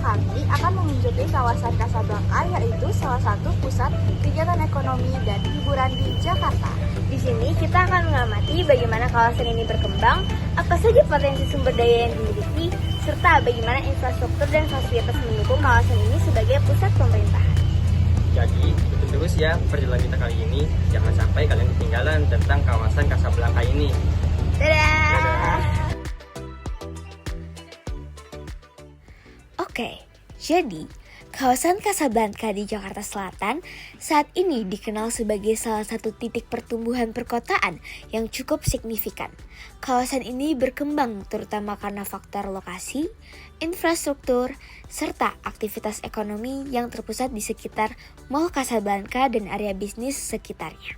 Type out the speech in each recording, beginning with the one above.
kami akan mengunjungi kawasan Casablanca, yaitu salah satu pusat kegiatan ekonomi dan hiburan di Jakarta. Di sini kita akan mengamati bagaimana kawasan ini berkembang, apa saja potensi sumber daya yang dimiliki, serta bagaimana infrastruktur dan fasilitas mendukung kawasan ini sebagai pusat pemerintahan. Jadi, ikutin terus ya perjalanan kita kali ini. Jangan sampai kalian ketinggalan tentang kawasan Casablanca ini. Dadah! Oke, jadi kawasan Casablanca di Jakarta Selatan saat ini dikenal sebagai salah satu titik pertumbuhan perkotaan yang cukup signifikan. Kawasan ini berkembang terutama karena faktor lokasi, infrastruktur, serta aktivitas ekonomi yang terpusat di sekitar Mall Casablanca dan area bisnis sekitarnya.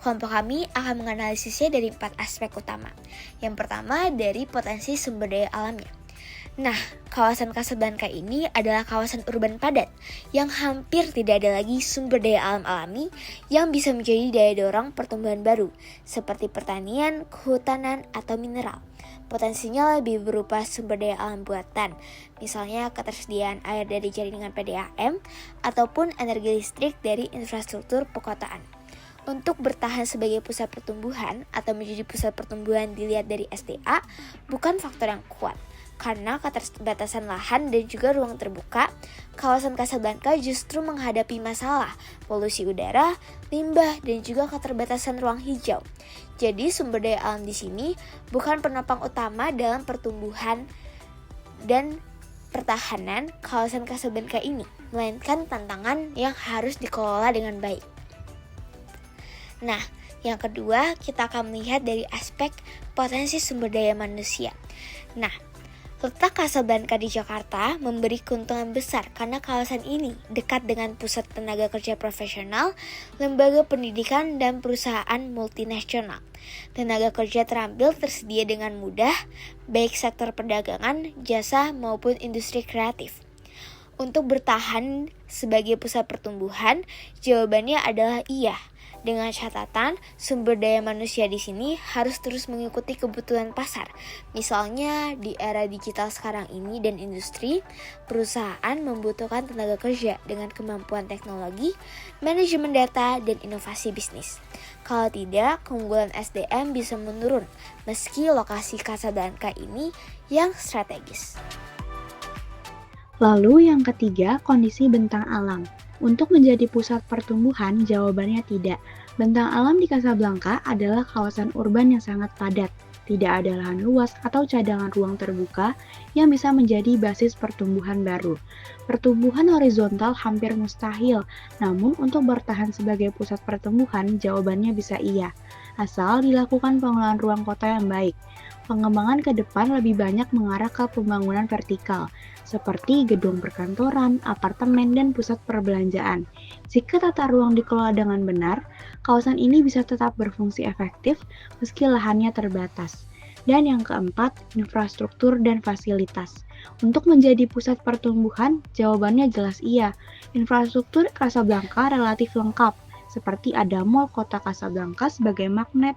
Kelompok kami akan menganalisisnya dari 4 aspek utama. Yang pertama dari potensi sumber daya alamnya. Nah, kawasan Casablanca ini adalah kawasan urban padat yang hampir tidak ada lagi sumber daya alam alami yang bisa menjadi daya dorong pertumbuhan baru, seperti pertanian, kehutanan, atau mineral. Potensinya lebih berupa sumber daya alam buatan, misalnya ketersediaan air dari jaringan PDAM, ataupun energi listrik dari infrastruktur perkotaan. Untuk bertahan sebagai pusat pertumbuhan atau menjadi pusat pertumbuhan dilihat dari SDA bukan faktor yang kuat. Karena keterbatasan lahan dan juga ruang terbuka, kawasan Casablanca justru menghadapi masalah polusi udara, limbah, dan juga keterbatasan ruang hijau. Jadi sumber daya alam di sini bukan penopang utama dalam pertumbuhan dan pertahanan kawasan Casablanca ini, melainkan tantangan yang harus dikelola dengan baik. Nah, yang kedua kita akan melihat dari aspek potensi sumber daya manusia. Nah, letak Casablanca di Jakarta memberi keuntungan besar karena kawasan ini dekat dengan pusat tenaga kerja profesional, lembaga pendidikan, dan perusahaan multinasional. Tenaga kerja terampil tersedia dengan mudah, baik sektor perdagangan, jasa, maupun industri kreatif. Untuk bertahan sebagai pusat pertumbuhan, jawabannya adalah iya. Dengan catatan, sumber daya manusia di sini harus terus mengikuti kebutuhan pasar. Misalnya, di era digital sekarang ini dan industri, perusahaan membutuhkan tenaga kerja dengan kemampuan teknologi, manajemen data, dan inovasi bisnis. Kalau tidak, keunggulan SDM bisa menurun, meski lokasi Casablanca ini yang strategis. Lalu yang ketiga, kondisi bentang alam. Untuk menjadi pusat pertumbuhan, jawabannya tidak. Bentang alam di Casablanca adalah kawasan urban yang sangat padat. Tidak ada lahan luas atau cadangan ruang terbuka yang bisa menjadi basis pertumbuhan baru. Pertumbuhan horizontal hampir mustahil, namun untuk bertahan sebagai pusat pertumbuhan, jawabannya bisa iya. Asal dilakukan pengelolaan ruang kota yang baik. Pengembangan ke depan lebih banyak mengarah ke pembangunan vertikal, seperti gedung perkantoran, apartemen, dan pusat perbelanjaan. Jika tata ruang dikelola dengan benar, kawasan ini bisa tetap berfungsi efektif meski lahannya terbatas. Dan yang keempat, infrastruktur dan fasilitas. Untuk menjadi pusat pertumbuhan, jawabannya jelas iya. Infrastruktur Casablanca relatif lengkap, seperti ada Mall Kota Casablanca sebagai magnet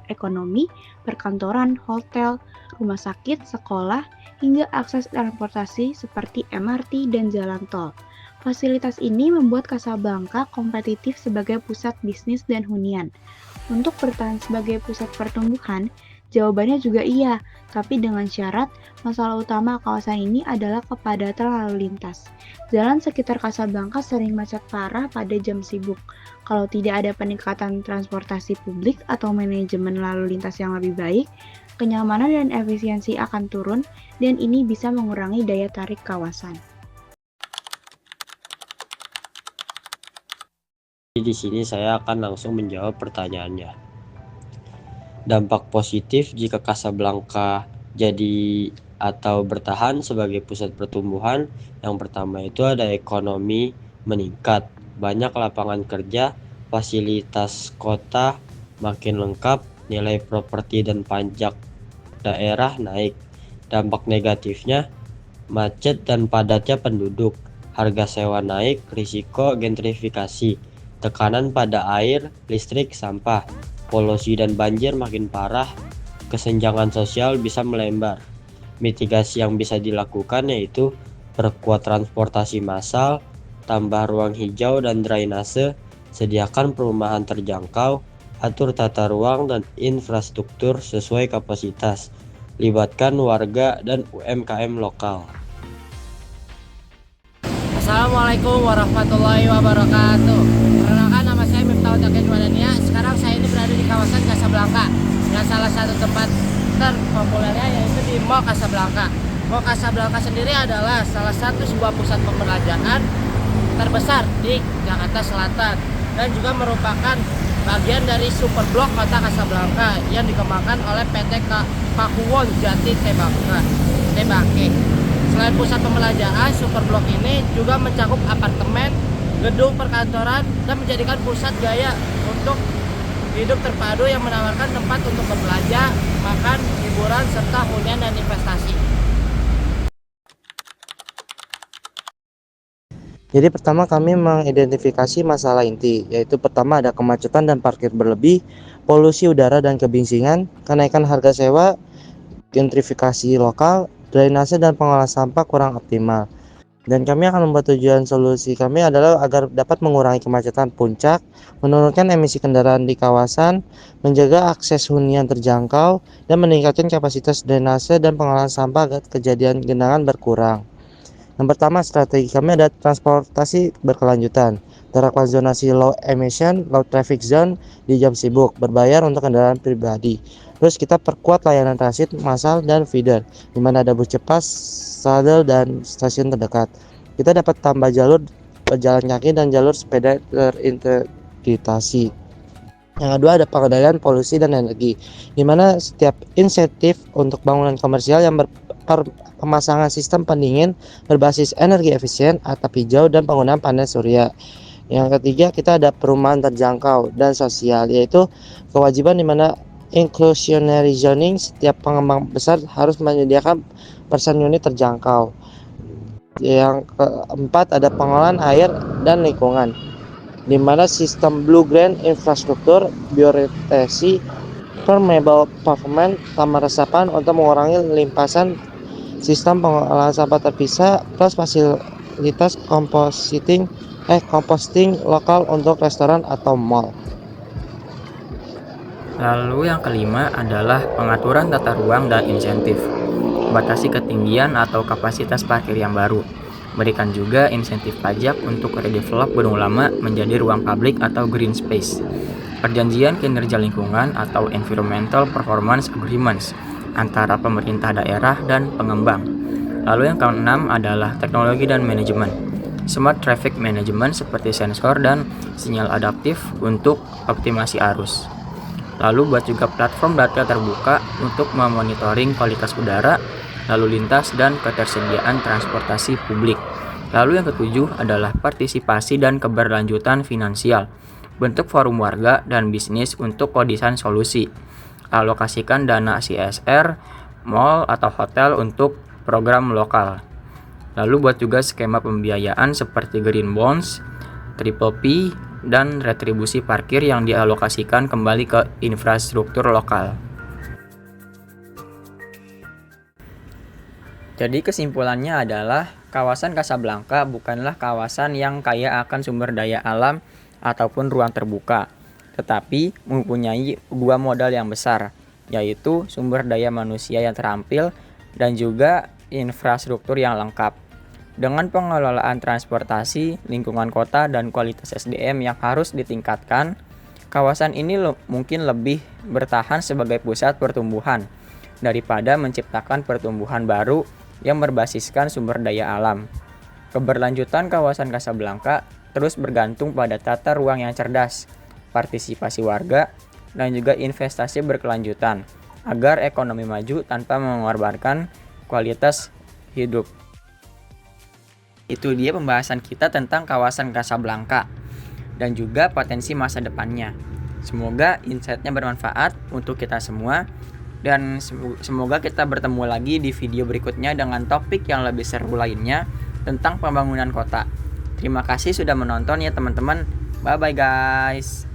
ekonomi, perkantoran, hotel, rumah sakit, sekolah, hingga akses transportasi seperti MRT dan jalan tol. Fasilitas ini membuat Casablanca kompetitif sebagai pusat bisnis dan hunian. Untuk bertahan sebagai pusat pertumbuhan, jawabannya juga iya, tapi dengan syarat masalah utama kawasan ini adalah kepadatan lalu lintas. Jalan sekitar Casablanca sering macet parah pada jam sibuk. Kalau tidak ada peningkatan transportasi publik atau manajemen lalu lintas yang lebih baik, kenyamanan dan efisiensi akan turun dan ini bisa mengurangi daya tarik kawasan. Di sini saya akan langsung menjawab pertanyaannya. Dampak positif jika Casablanca jadi atau bertahan sebagai pusat pertumbuhan, yang pertama itu ada ekonomi meningkat, banyak lapangan kerja, fasilitas kota makin lengkap, nilai properti dan pajak daerah naik. Dampak negatifnya, macet dan padatnya penduduk, harga sewa naik, risiko gentrifikasi, tekanan pada air, listrik, sampah, polusi dan banjir makin parah, kesenjangan sosial bisa melembar. Mitigasi yang bisa dilakukan yaitu perkuat transportasi massal, tambah ruang hijau dan drainase, sediakan perumahan terjangkau, atur tata ruang dan infrastruktur sesuai kapasitas, libatkan warga dan UMKM lokal. Assalamualaikum warahmatullahi wabarakatuh. Perkenalkan, nama saya Miftahul Taqiyat Wadania. Sekarang saya ini berada di kawasan Casablanca. Dan salah satu tempat terpopulernya yaitu di Mall Casablanca. Mall Casablanca sendiri adalah salah satu sebuah pusat perbelanjaan terbesar di Jakarta Selatan dan juga merupakan bagian dari super blok kota Casablanca yang dikembangkan oleh PT Pakuwon Jati Tebake. Selain pusat pembelanjaan, super blok ini juga mencakup apartemen, gedung perkantoran, dan menjadikan pusat gaya untuk hidup terpadu yang menawarkan tempat untuk berbelanja, makan, hiburan, serta hunian dan investasi. Jadi pertama kami mengidentifikasi masalah inti, yaitu pertama ada kemacetan dan parkir berlebih, polusi udara dan kebinsingan, kenaikan harga sewa, gentrifikasi lokal, drainase dan pengolahan sampah kurang optimal. Dan kami akan membuat tujuan solusi kami adalah agar dapat mengurangi kemacetan puncak, menurunkan emisi kendaraan di kawasan, menjaga akses hunian terjangkau, dan meningkatkan kapasitas drainase dan pengolahan sampah agar kejadian genangan berkurang. Yang pertama, strategi kami ada transportasi berkelanjutan, terapkan zonasi low emission, low traffic zone di jam sibuk, berbayar untuk kendaraan pribadi. Terus kita perkuat layanan transit massal dan feeder, di mana ada bus cepat, shuttle dan stasiun terdekat. Kita dapat tambah jalur pejalan kaki dan jalur sepeda terintegrasi. Yang kedua ada pengendalian polusi dan energi, di mana setiap insentif untuk bangunan komersial yang pemasangan sistem pendingin berbasis energi efisien, atap hijau, dan penggunaan panel surya. Yang ketiga kita ada perumahan terjangkau dan sosial, yaitu kewajiban di mana inclusionary zoning, setiap pengembang besar harus menyediakan persen unit terjangkau. Yang keempat ada pengolahan air dan lingkungan, di mana sistem blue green infrastruktur, bioretesi, permeable pavement, taman resapan untuk mengurangi limpasan, sistem pengolahan sampah terpisah, plus fasilitas composting lokal untuk restoran atau mall. Lalu yang kelima adalah pengaturan tata ruang dan insentif. Batasi ketinggian atau kapasitas parkir yang baru. Berikan juga insentif pajak untuk redevelop gedung lama menjadi ruang publik atau green space. Perjanjian kinerja lingkungan atau environmental performance agreements antara pemerintah daerah dan pengembang. Lalu yang keenam adalah teknologi dan manajemen. Smart traffic management seperti sensor dan sinyal adaptif untuk optimasi arus. Lalu buat juga platform data terbuka untuk memonitoring kualitas udara, lalu lintas, dan ketersediaan transportasi publik. Lalu yang ketujuh adalah partisipasi dan keberlanjutan finansial, bentuk forum warga dan bisnis untuk kodesain solusi. Alokasikan dana CSR, mall atau hotel untuk program lokal. Lalu buat juga skema pembiayaan seperti green bonds, triple P, dan retribusi parkir yang dialokasikan kembali ke infrastruktur lokal. Jadi kesimpulannya adalah kawasan Casablanca bukanlah kawasan yang kaya akan sumber daya alam ataupun ruang terbuka, tetapi mempunyai dua modal yang besar, yaitu sumber daya manusia yang terampil dan juga infrastruktur yang lengkap. Dengan pengelolaan transportasi, lingkungan kota, dan kualitas SDM yang harus ditingkatkan, kawasan ini mungkin lebih bertahan sebagai pusat pertumbuhan daripada menciptakan pertumbuhan baru yang berbasiskan sumber daya alam. Keberlanjutan kawasan Casablanca terus bergantung pada tata ruang yang cerdas, partisipasi warga, dan juga investasi berkelanjutan agar ekonomi maju tanpa mengorbankan kualitas hidup. Itu dia pembahasan kita tentang kawasan Casablanca dan juga potensi masa depannya. Semoga insight-nya bermanfaat untuk kita semua dan semoga kita bertemu lagi di video berikutnya dengan topik yang lebih seru lainnya tentang pembangunan kota. Terima kasih sudah menonton ya teman-teman. Bye bye guys.